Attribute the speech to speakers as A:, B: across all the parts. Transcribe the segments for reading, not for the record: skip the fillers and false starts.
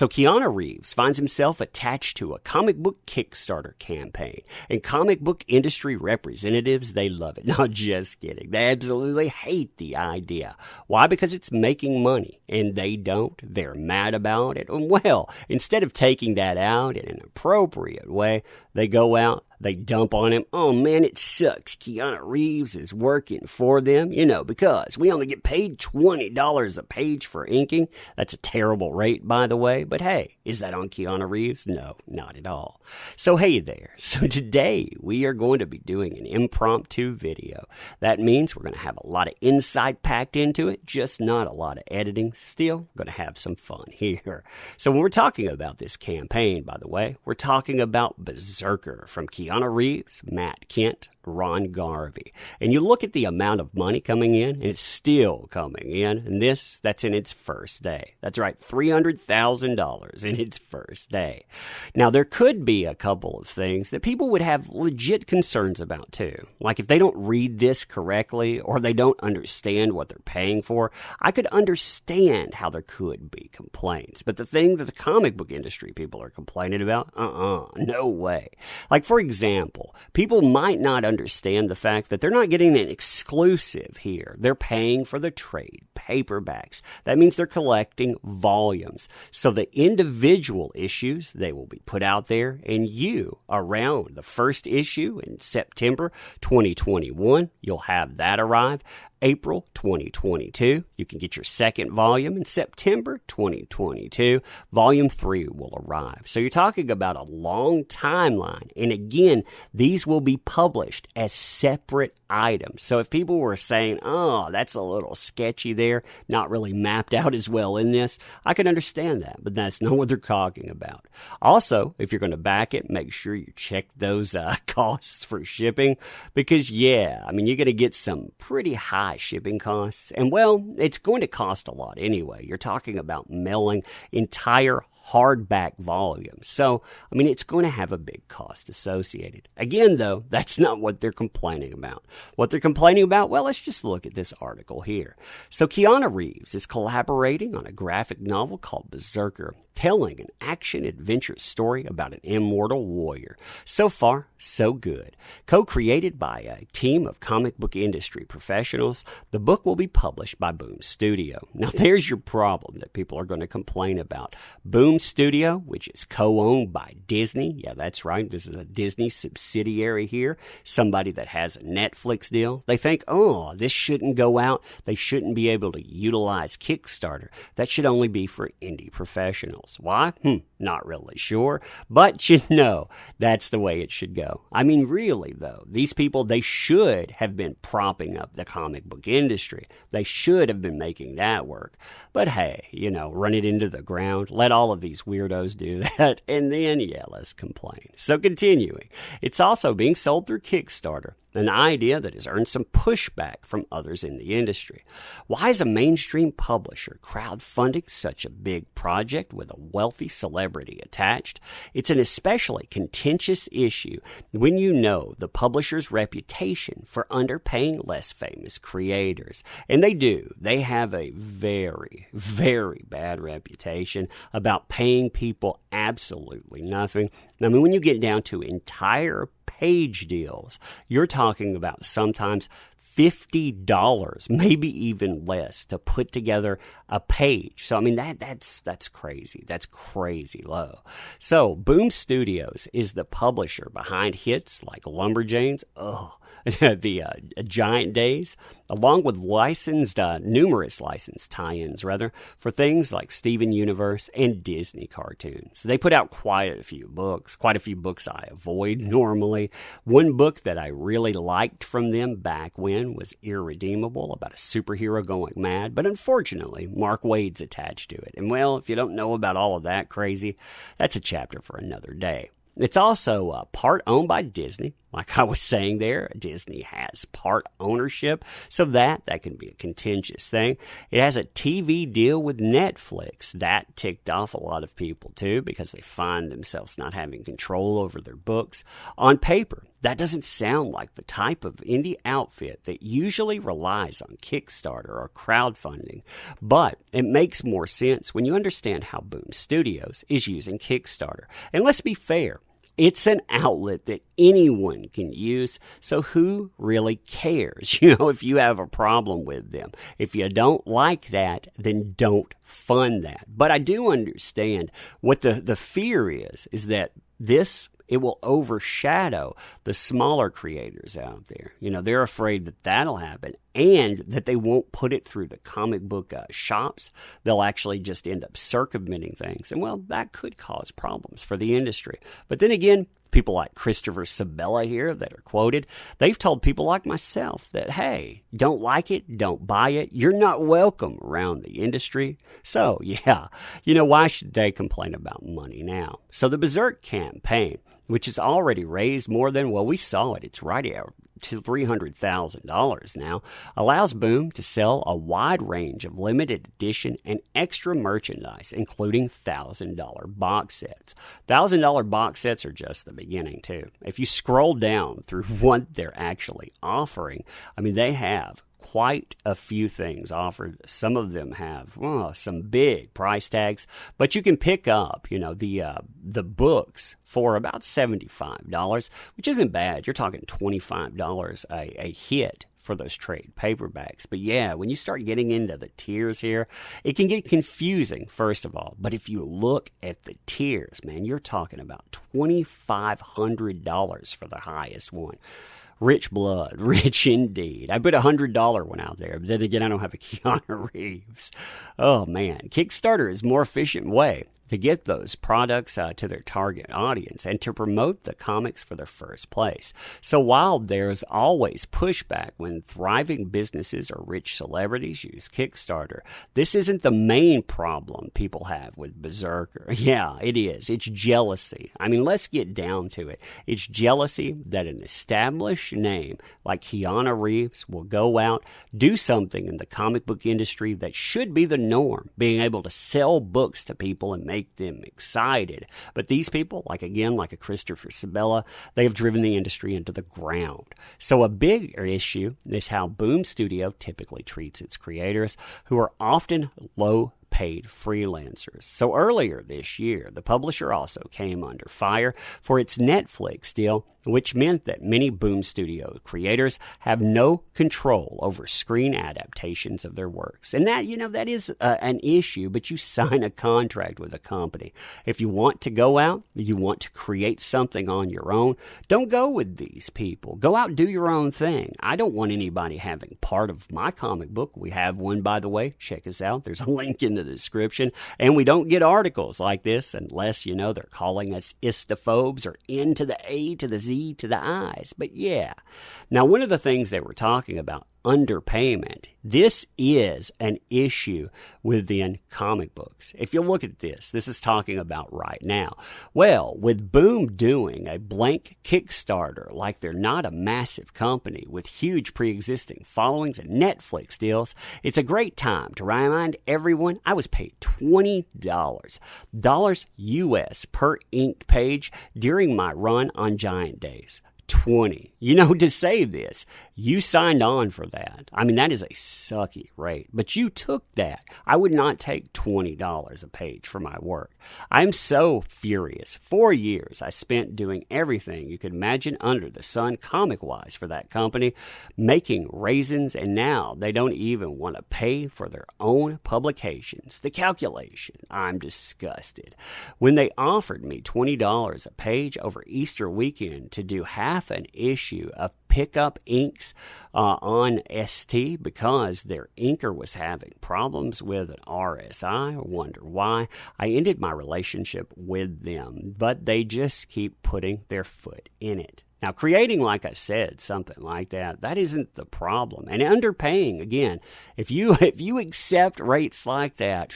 A: So Keanu Reeves finds himself attached to a comic book Kickstarter campaign. And comic book industry representatives, they love it. No, just kidding. They absolutely hate the idea. Why? Because it's making money. And they don't. They're mad about it. And well, instead of taking that out in an appropriate way, they go out, they dump on him. Oh man, it sucks. Keanu Reeves is working for them, because we only get paid $20 a page for inking. That's a terrible rate, by the way. But hey, is that on Keanu Reeves? No, not at all. So hey there. So today we are going to be doing an impromptu video. That means we're going to have a lot of insight packed into it, just not a lot of editing. Still going to have some fun here. So when we're talking about this campaign, by the way, we're talking about BRZRKR from Keanu Reeves, Matt Kent, Ron Garvey. And you look at the amount of money coming in, and it's still coming in. And that's in its first day. That's right, $300,000 in its first day. Now, there could be a couple of things that people would have legit concerns about, too. Like if they don't read this correctly or they don't understand what they're paying for, I could understand how there could be complaints. But the thing that the comic book industry people are complaining about, no way. Like, for example, people might not understand the fact that they're not getting an exclusive here. They're paying for the trade paperbacks. That means they're collecting volumes. So the individual issues, they will be put out there, and you, around the first issue in September 2021, you'll have that arrive. April 2022, you can get your second volume. In September 2022, volume 3 will arrive. So you're talking about a long timeline. And again, these will be published as separate items. So if people were saying, oh, that's a little sketchy there, not really mapped out as well in this, I can understand that, but that's not what they're talking about. Also, if you're going to back it, make sure you check those costs for shipping, because you're going to get some pretty high shipping costs. And well, it's going to cost a lot anyway. You're talking about mailing entire hardback volumes. So, it's going to have a big cost associated. Again, though, that's not what they're complaining about. What they're complaining about, well, let's just look at this article here. So, Keanu Reeves is collaborating on a graphic novel called BRZRKR, telling an action-adventure story about an immortal warrior. So far, so good. Co-created by a team of comic book industry professionals, the book will be published by Boom Studio. Now, there's your problem that people are going to complain about. Boom Studio, which is co-owned by Disney. Yeah, that's right. This is a Disney subsidiary here. Somebody that has a Netflix deal. They think, oh, this shouldn't go out. They shouldn't be able to utilize Kickstarter. That should only be for indie professionals. Why? Not really sure. But that's the way it should go. Really, though, these people, they should have been propping up the comic book industry. They should have been making that work. But hey, run it into the ground. Let all of these weirdos do that. And then, let's complain. So continuing, it's also being sold through Kickstarter. An idea that has earned some pushback from others in the industry. Why is a mainstream publisher crowdfunding such a big project with a wealthy celebrity attached? It's an especially contentious issue when you know the publisher's reputation for underpaying less famous creators. And they do. They have a very, very bad reputation about paying people absolutely nothing. When you get down to entire page deals, you're talking about sometimes $50, maybe even less, to put together a page. So, that's crazy. That's crazy low. So, Boom Studios is the publisher behind hits like Lumberjanes, the Giant Days, along with numerous licensed tie-ins, for things like Steven Universe and Disney cartoons. They put out quite a few books I avoid normally. One book that I really liked from them back when was Irredeemable, about a superhero going mad, but unfortunately, Mark Waid's attached to it. And well, if you don't know about all of that crazy, that's a chapter for another day. It's also part owned by Disney, Like I was saying there, Disney has part ownership, so that can be a contentious thing. It has a TV deal with Netflix. That ticked off a lot of people too, because they find themselves not having control over their books. On paper, that doesn't sound like the type of indie outfit that usually relies on Kickstarter or crowdfunding, but it makes more sense when you understand how Boom Studios is using Kickstarter. And let's be fair, it's an outlet that anyone can use, so who really cares? If you have a problem with them. If you don't like that, then don't fund that. But I do understand what the fear is that it will overshadow the smaller creators out there. They're afraid that that'll happen and that they won't put it through the comic book shops. They'll actually just end up circumventing things. And, well, that could cause problems for the industry. But then again, people like Christopher Sabella here that are quoted, they've told people like myself that, hey, don't like it, don't buy it, you're not welcome around the industry. So, yeah, why should they complain about money now? So the Berserk campaign, which has already raised more than, well, we saw it, it's right out to $300,000 now, allows Boom to sell a wide range of limited edition and extra merchandise, including $1,000 box sets. $1,000 box sets are just the beginning, too. If you scroll down through what they're actually offering, they have quite a few things offered. Some of them have some big price tags, but you can pick up, the books for about $75, which isn't bad. You're talking $25 a hit for those trade paperbacks. But yeah, when you start getting into the tiers here, it can get confusing, first of all. But if you look at the tiers, man, you're talking about $2,500 for the highest one. Rich blood, rich indeed. I put a $100 one out there, but then again, I don't have a Keanu Reeves. Oh man, Kickstarter is a more efficient way to get those products to their target audience and to promote the comics for their first place. So while there's always pushback when thriving businesses or rich celebrities use Kickstarter, this isn't the main problem people have with Berserker. Yeah, it is. It's jealousy. Let's get down to it. It's jealousy that an established name like Keanu Reeves will go out, do something in the comic book industry that should be the norm, being able to sell books to people and make them excited. But these people, like a Christopher Sabella, they have driven the industry into the ground. So a bigger issue is how Boom Studio typically treats its creators, who are often low-paid freelancers. So earlier this year, the publisher also came under fire for its Netflix deal, which meant that many Boom Studio creators have no control over screen adaptations of their works. And that, that is an issue, but you sign a contract with a company. If you want to go out, you want to create something on your own, don't go with these people. Go out and do your own thing. I don't want anybody having part of my comic book. We have one, by the way. Check us out. There's a link in the description. And we don't get articles like this unless, they're calling us istophobes or N to the A to the Z to the I's. But yeah. Now, one of the things they were talking about, underpayment. This is an issue within comic books. If you look at this is talking about right now. Well, with Boom doing a blank Kickstarter, like they're not a massive company with huge pre-existing followings and Netflix deals, it's a great time to remind everyone I was paid $20 US per inked page during my run on Giant Days. 20. To say this, you signed on for that. That is a sucky rate, but you took that. I would not take $20 a page for my work. I'm so furious. 4 years I spent doing everything you could imagine under the sun comic-wise for that company, making raisins, and now they don't even want to pay for their own publications. The calculation, I'm disgusted. When they offered me $20 a page over Easter weekend to do half an issue of pickup inks on ST because their inker was having problems with an RSI. I wonder why. I ended my relationship with them, but they just keep putting their foot in it. Now, creating, like I said, something like that isn't the problem. And underpaying, again, if you accept rates like that,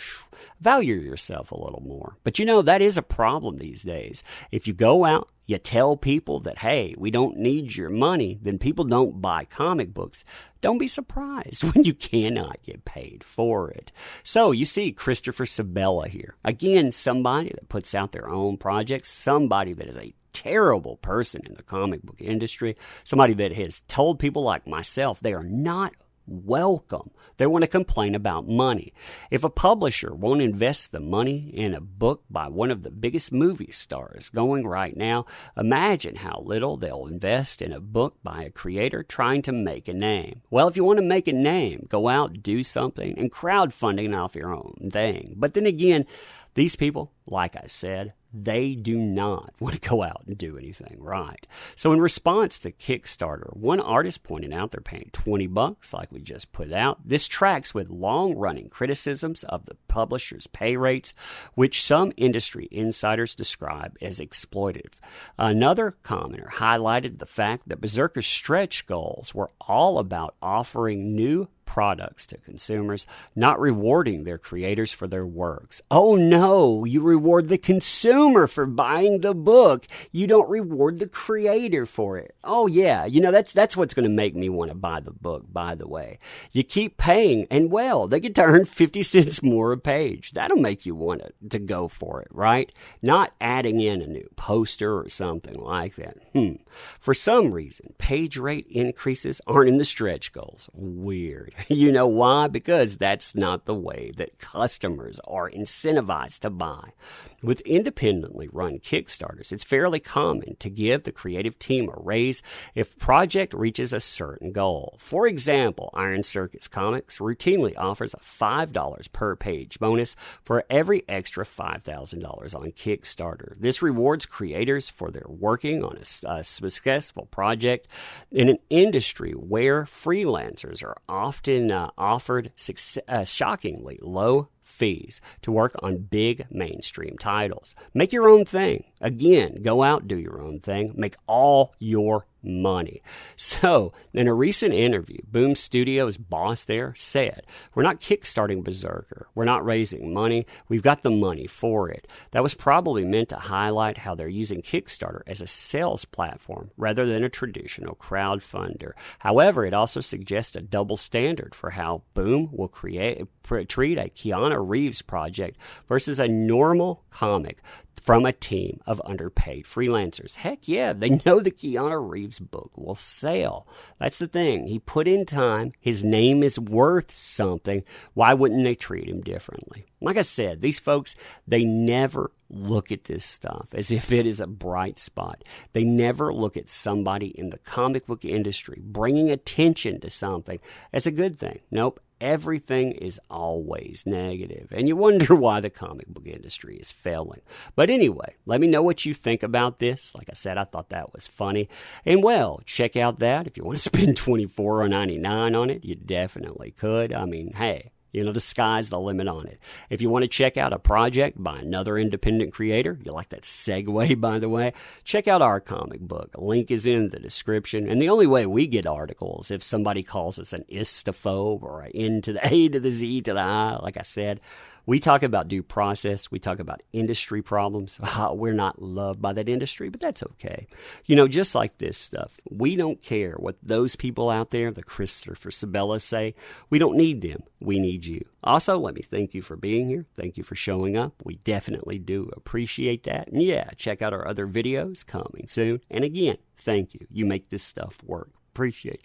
A: value yourself a little more. But that is a problem these days. If you go out, you tell people that, hey, we don't need your money, then people don't buy comic books. Don't be surprised when you cannot get paid for it. So you see Christopher Sabella here. Again, somebody that puts out their own projects, somebody that is a terrible person in the comic book industry, somebody that has told people like myself they are not welcome. They want to complain about money. If a publisher won't invest the money in a book by one of the biggest movie stars going right now, imagine how little they'll invest in a book by a creator trying to make a name. Well, if you want to make a name, go out, do something, and crowdfunding off your own thing. But then again, these people, like I said, they do not want to go out and do anything right. So in response to Kickstarter, one artist pointed out they're paying $20 like we just put out. This tracks with long-running criticisms of the publisher's pay rates, which some industry insiders describe as exploitative. Another commenter highlighted the fact that BRZRKR's stretch goals were all about offering new products to consumers, not rewarding their creators for their works. Oh no, you reward the consumer for buying the book. You don't reward the creator for it. Oh yeah, that's what's going to make me want to buy the book, by the way. You keep paying, and well, they get to earn 50 cents more a page. That'll make you want to go for it, right? Not adding in a new poster or something like that. For some reason, page rate increases aren't in the stretch goals. Weird. You know why? Because that's not the way that customers are incentivized to buy. With independently run Kickstarters, it's fairly common to give the creative team a raise if project reaches a certain goal. For example, Iron Circus Comics routinely offers a $5 per page bonus for every extra $5,000 on Kickstarter. This rewards creators for their working on a successful project in an industry where freelancers are often offered shockingly low fees to work on big mainstream titles. Make your own thing. Again, go out, do your own thing. Make all your money. So, in a recent interview, Boom Studios' boss there said, "We're not kickstarting BRZRKR. We're not raising money. We've got the money for it." That was probably meant to highlight how they're using Kickstarter as a sales platform rather than a traditional crowdfunder. However, it also suggests a double standard for how Boom will treat a Keanu Reeves project versus a normal comic from a team of underpaid freelancers. Heck yeah, they know the Keanu Reeves book will sell. That's the thing. He put in time. His name is worth something. Why wouldn't they treat him differently? Like I said, these folks, they never look at this stuff as if it is a bright spot. They never look at somebody in the comic book industry bringing attention to something as a good thing. Nope. Everything is always negative, and you wonder why the comic book industry is failing. But anyway, let me know what you think about this. Like I said, I thought that was funny. And well, check out that. If you want to spend $24.99 on it, you definitely could. I mean, hey, the sky's the limit on it. If you want to check out a project by another independent creator, you like that segue, by the way, check out our comic book. A link is in the description. And the only way we get articles, if somebody calls us an istophobe or an N to the A to the Z to the I, like I said, we talk about due process. We talk about industry problems. We're not loved by that industry, but that's okay. Just like this stuff, we don't care what those people out there, the Christopher Sabella, say. We don't need them. We need you. Also, let me thank you for being here. Thank you for showing up. We definitely do appreciate that. And yeah, check out our other videos coming soon. And again, thank you. You make this stuff work. Appreciate you.